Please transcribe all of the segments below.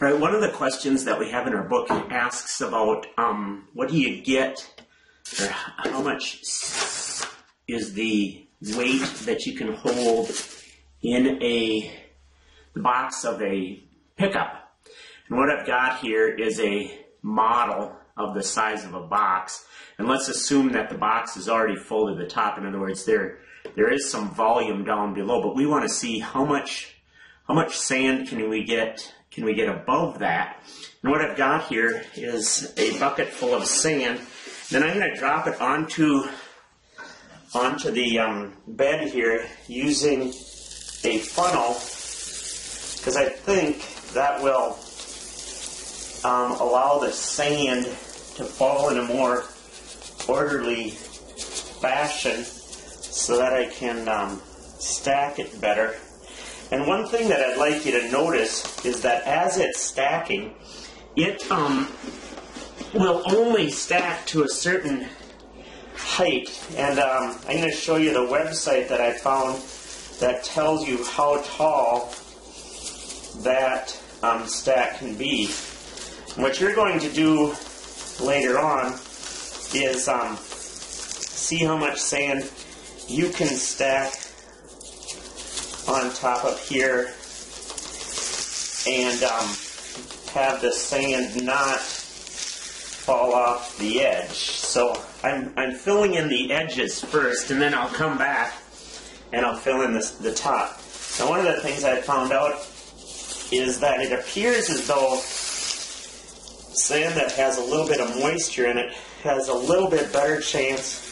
All right, one of the questions that we have in our book asks about what do you get, or how much is the weight that you can hold in the box of a pickup. And what I've got here is a model of the size of a box. And let's assume that the box is already full to the top. In other words, there is some volume down below, but we want to see how much sand can we get above that. And what I've got here is a bucket full of sand. Then I'm going to drop it onto the bed here using a funnel, because I think that will allow the sand to fall in a more orderly fashion so that I can stack it better. And one thing that I'd like you to notice is that as it's stacking, it will only stack to a certain height. And I'm going to show you the website that I found that tells you how tall that stack can be. And what you're going to do later on is see how much sand you can stack on top of here and have the sand not fall off the edge. So I'm filling in the edges first, and then I'll come back and I'll fill in the top. Now, one of the things I found out is that it appears as though sand that has a little bit of moisture in it has a little bit better chance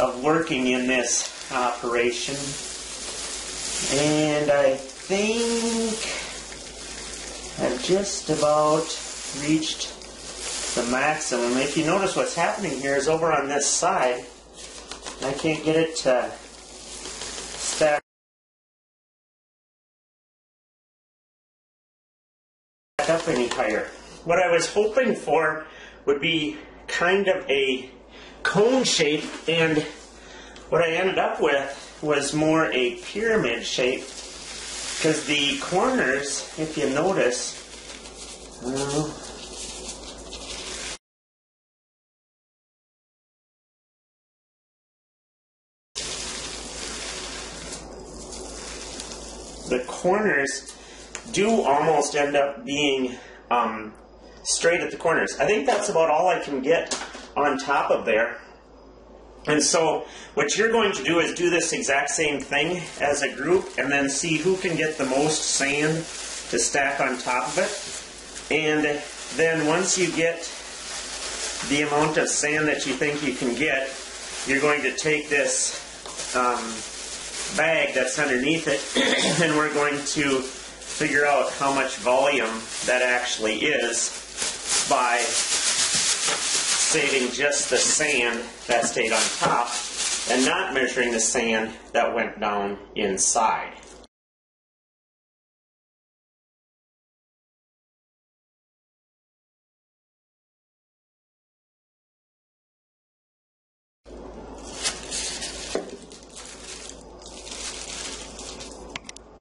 of working in this operation. And I think I've just about reached the maximum. If you notice, what's happening here is over on this side, I can't get it to stack up any higher. What I was hoping for would be kind of a cone shape, and what I ended up with was more a pyramid shape, because the corners, if you notice, the corners do almost end up being straight at the corners. I think that's about all I can get on top of there. And so what you're going to do is do this exact same thing as a group, and then see who can get the most sand to stack on top of it. And then once you get the amount of sand that you think you can get, you're going to take this bag that's underneath it and we're going to figure out how much volume that actually is by saving just the sand that stayed on top and not measuring the sand that went down inside.